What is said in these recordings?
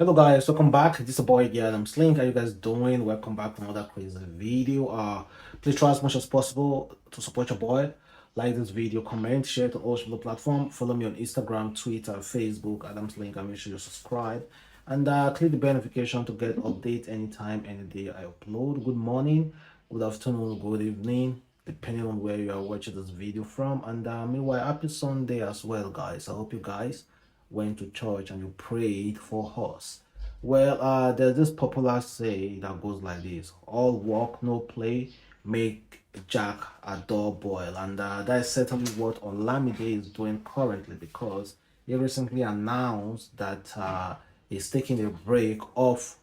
Hello guys, welcome back. This is a boy here, Adamslink. How you guys doing? Welcome back to another crazy video. Please try as much as possible to support your boy. Like this video, comment, share it on all social platform. Follow me on Instagram, Twitter, Facebook, Adamslink, and make sure you subscribe. And click the bell notification to get update anytime, any day I upload. Good morning, good afternoon, good evening, depending on where you are watching this video from. And meanwhile, happy Sunday as well, guys. I hope you guys went to church and you prayed for us. Well, there's this popular say that goes like this: all work, no play, make Jack a dull boil. And that is certainly what Olamide is doing currently, because he recently announced that he's taking a break off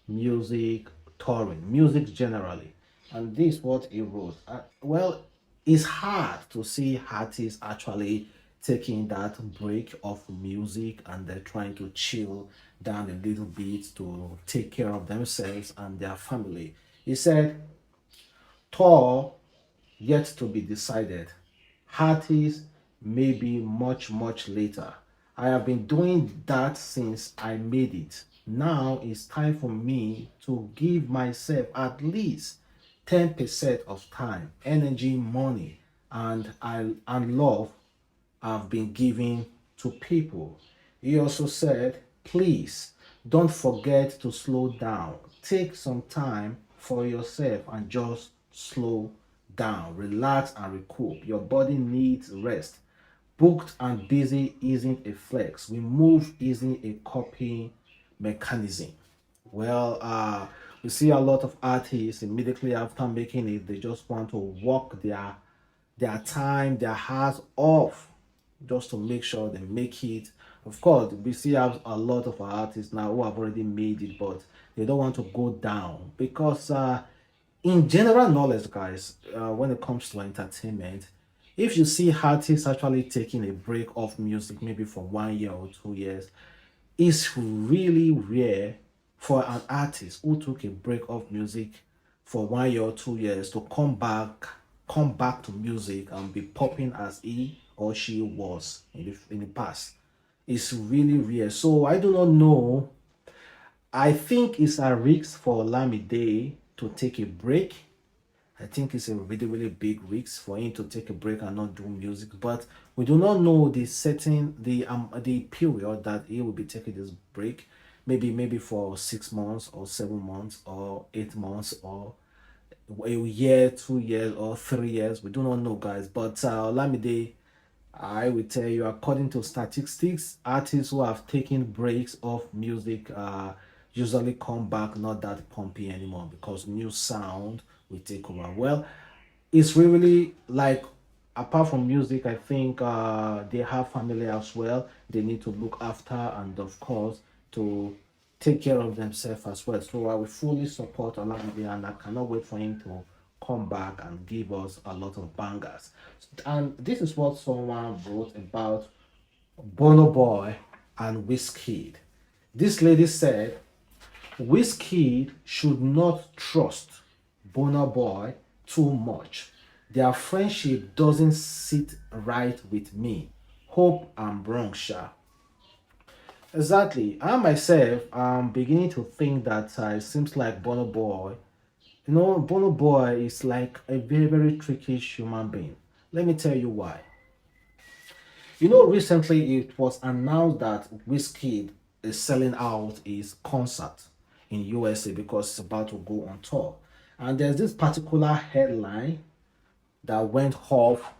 music touring, music generally. And this is what he wrote. Well, it's hard to see artists actually taking that break of music and they're trying to chill down a little bit to take care of themselves and their family. He said, tour yet to be decided. Artists maybe much later. I have been doing that since I made it. Now it's time for me to give myself at least 10% of time, energy, money, and love I've been giving to people. He also said, please don't forget to slow down. Take some time for yourself and just slow down. Relax and recoup. Your body needs rest. Booked and busy isn't a flex. We move isn't a copying mechanism. Well, we see a lot of artists immediately after making it, they just want to work their time, their hearts off just to make sure they make it. Of course, we see have a lot of artists now who have already made it, but they don't want to go down because, in general knowledge, guys, when it comes to entertainment, if you see artists actually taking a break off music, maybe for 1 year or 2 years, it's really rare for an artist who took a break off music for 1 year or 2 years to come back to music and be popping as he or she was in the past. It's really rare. So I do not know. I think it's a risk for Olamide to take a break. I think it's a really big risk for him to take a break and not do music. But we do not know the period that he will be taking this break. Maybe for 6 months or 7 months or 8 months or a year, 2 years or 3 years. We do not know, guys. But Olamide, I will tell you, according to statistics, artists who have taken breaks off music usually come back not that pumpy anymore because new sound will take over. Well, it's really like, apart from music, I think they have family as well. They need to look after and, of course, to take care of themselves as well. So I will fully support Olamide and I cannot wait for him to come back and give us a lot of bangers. And this is what someone wrote about Burna Boy and Wizkid. This lady said, Wizkid should not trust Burna Boy too much. Their friendship doesn't sit right with me. Hope I'm wrong, Sha. Exactly. I myself am beginning to think that it seems like Burna Boy, Burna Boy is like a very tricky human being. Let me tell you why. Recently it was announced that Wizkid is selling out his concert in USA because it's about to go on tour. And there's this particular headline that went off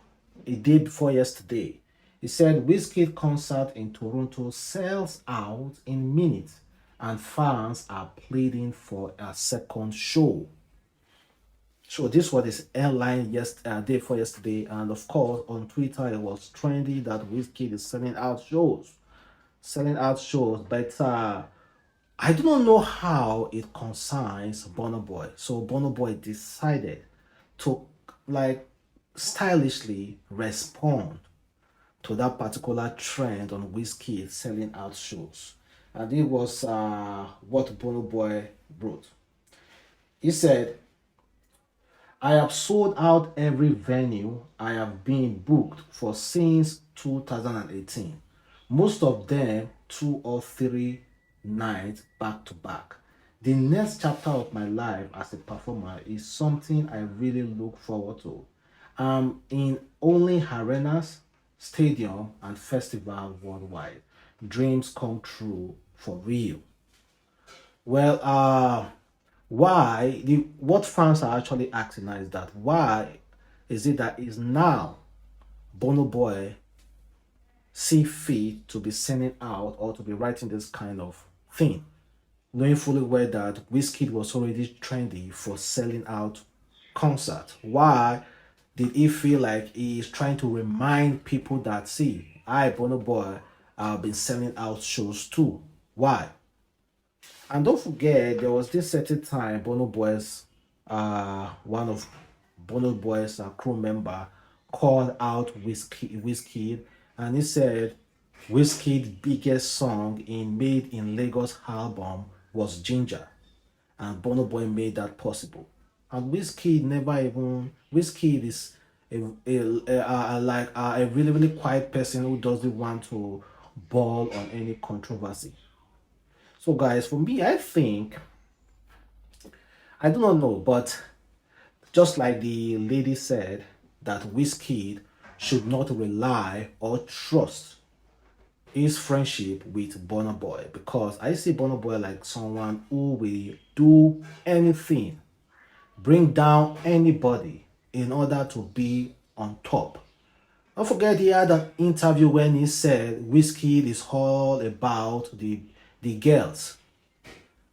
a day before yesterday. It said Wizkid concert in Toronto sells out in minutes and fans are pleading for a second show. So this was his airline day for yesterday, and of course on Twitter it was trendy that Wizkid is selling out shows, But I do not know how it concerns Burna Boy. So Burna Boy decided to stylishly respond to that particular trend on Wizkid selling out shows, and it was what Burna Boy wrote. He said, I have sold out every venue I have been booked for since 2018. Most of them 2 or 3 nights back to back. The next chapter of my life as a performer is something I really look forward to. In only arenas, stadium, and festival worldwide. Dreams come true for real. Well, why the what fans are actually asking now is that why is it that is now Bono Boy see fit to be sending out or to be writing this kind of thing, knowing fully well that Wizkid was already trendy for selling out concert. Why did he feel like he is trying to remind people that see, I Bono Boy have been selling out shows too? Why? And don't forget, there was this certain time Bono Boy's, one of Bono Boy's crew member called out Wizkid, and he said Wizkid's biggest song in Made in Lagos album was Ginger, and Bono Boy made that possible. And Wizkid is a really really quiet person who doesn't want to ball on any controversy. So, guys, for me, I think I do not know, but just like the lady said, that Wizkid should not rely or trust his friendship with Burna Boy, because I see Burna Boy like someone who will do anything, bring down anybody in order to be on top. Don't forget he had an interview when he said Wizkid is all about the girls,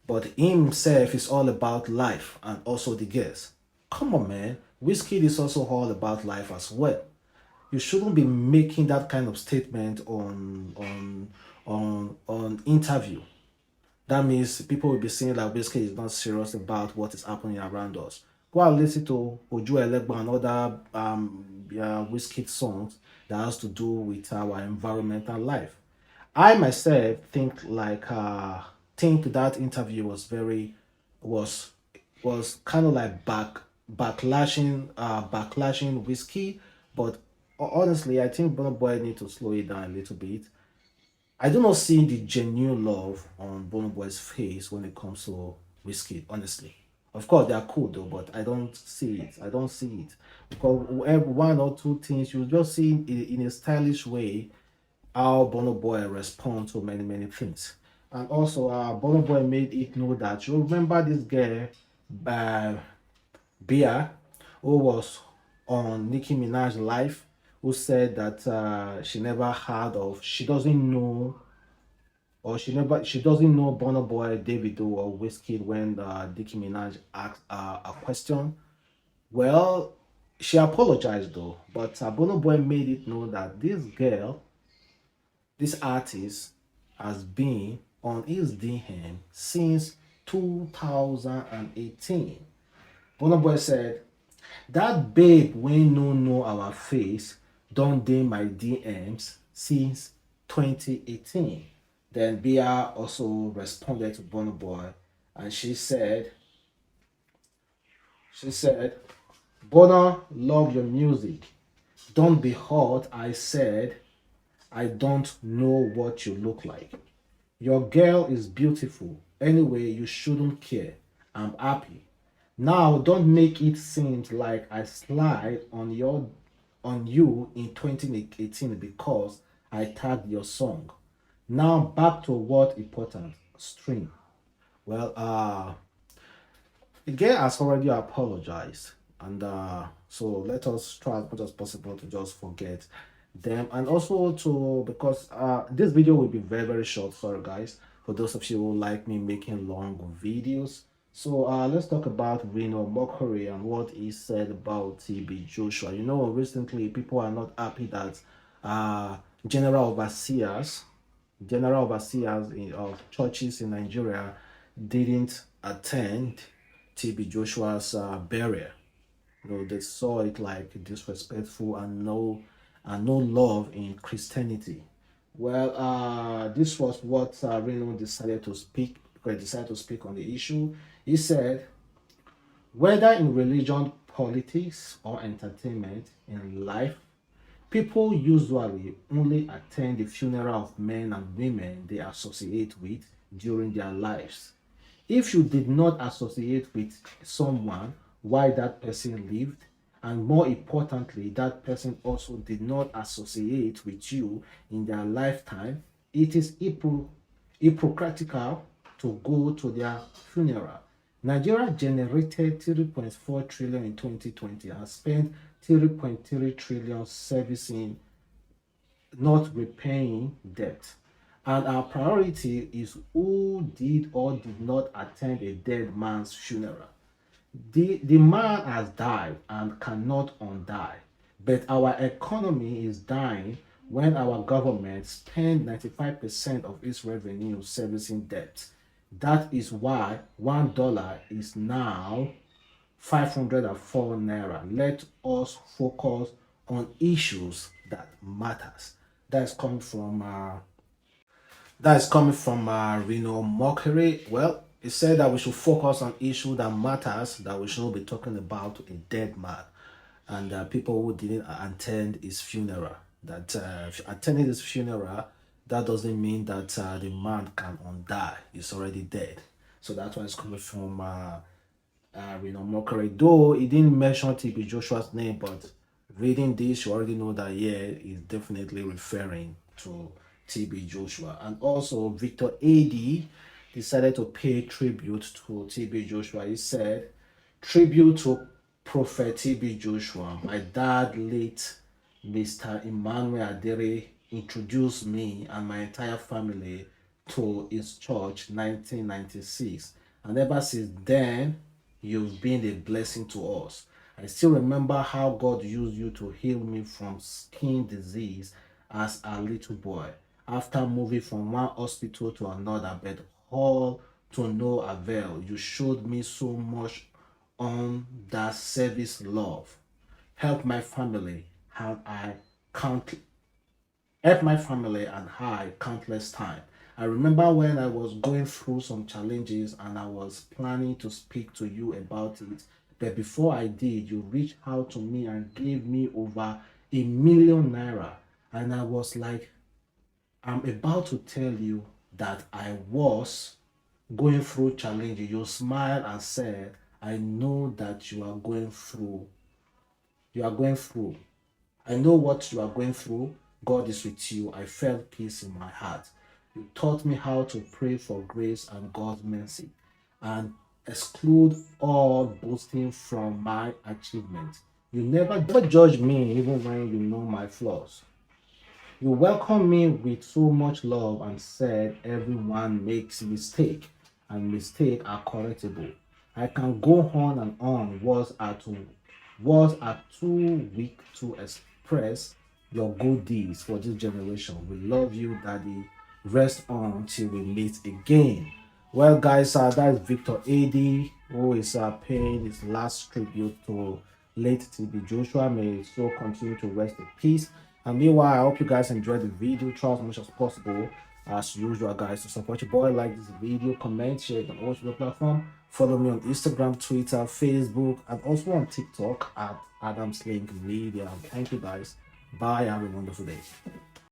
but himself is all about life and also the girls. Come on, man. Wizkid is also all about life as well. You shouldn't be making that kind of statement on interview. That means people will be saying that Wizkid is not serious about what is happening around us. Go and listen to Oju Elegba and other Wizkid songs that has to do with our environmental life. I myself think that interview was very was was kind of like backlashing Whiskey, but honestly, I think Burna Boy need to slow it down a little bit. I do not see the genuine love on Burna Boy's face when it comes to Whiskey, honestly. Of course, they are cool though, but I don't see it. I don't see it because one or two things you just see in a stylish way how Burna Boy respond to many many things. And also, Burna Boy made it know that you remember this girl, uh, Bia, who was on Nicki Minaj live, who said that she never heard of, she doesn't know, or she doesn't know Burna Boy, Davido, or Wizkid when Nicki Minaj asked a question. Well, she apologized though, but Burna Boy made it know that this girl, this artist, has been on his DM since 2018. Burna Boy said, that babe we no know our face don't dey my DMs since 2018. Then Bia also responded to Burna Boy and she said, Burna, love your music. Don't be hot. I said, I don't know what you look like. Your girl is beautiful. Anyway, you shouldn't care. I'm happy. Now don't make it seem like I slide on you in 2018 because I tagged your song. Now back to what important stream. Well, the girl has already apologized, and so let us try as much as possible to just forget them, and also to because this video will be very very short. Sorry guys, for those of you who like me making long videos. So let's talk about Reno Mockery and what he said about TB Joshua. You know, recently people are not happy that uh, general overseers, of churches in Nigeria didn't attend TB Joshua's burial. You know, they saw it like disrespectful and no love in Christianity. Well, this was what Reno decided to speak. Decided to speak on the issue. He said, whether in religion, politics, or entertainment in life, people usually only attend the funeral of men and women they associate with during their lives. If you did not associate with someone while that person lived, and more importantly, that person also did not associate with you in their lifetime, it is hypocritical to go to their funeral. Nigeria generated 3.4 trillion in 2020 and spent 3.3 trillion servicing, not repaying debt. And our priority is who did or did not attend a dead man's funeral. The man has died and cannot undie, but our economy is dying when our government spends 95% of its revenue servicing debt. That is why $1 is now 504 naira. Let us focus on issues that matters. That is coming from Reno Mockery. Well, he said that we should focus on issue that matters, that we should not be talking about a dead man and people who didn't attend his funeral. That if you attended his funeral, that doesn't mean that the man can undie. He's already dead. So that's why it's coming from Mockery. Though he didn't mention TB Joshua's name, but reading this, you already know that yeah, he's definitely referring to TB Joshua. And also, Victor AD decided to pay tribute to TB Joshua. He said, "Tribute to Prophet TB Joshua. My dad, late Mr. Emmanuel Adere, introduced me and my entire family to his church 1996. And ever since then, you've been a blessing to us. I still remember how God used you to heal me from skin disease as a little boy. After moving from one hospital to another, but all to no avail, you showed me so much on that service love. Help my family and I count help my family and I countless time. I remember when I was going through some challenges and I was planning to speak to you about it. But before I did, you reached out to me and gave me over 1 million naira. And I was like, I'm about to tell you that I was going through challenges. You smiled and said, I know that you are going through. You are going through. I know what you are going through. God is with you. I felt peace in my heart. You taught me how to pray for grace and God's mercy and exclude all boasting from my achievements. You never judge me even when you know my flaws. You welcomed me with so much love and said everyone makes mistake and mistakes are correctable. I can go on and on. Words are too weak to express your good deeds for this generation. We love you, Daddy. Rest on till we meet again. Well, guys, that is Victor AD, who is paying his last tribute to late TB Joshua. May his soul continue to rest in peace. And meanwhile, I hope you guys enjoyed the video. Try as much as possible, as usual, guys, to support your boy. Like this video, comment, share it on all your platform. Follow me on Instagram, Twitter, Facebook, and also on TikTok at adamslinkmedia. Thank you, guys. Bye. Have a wonderful day.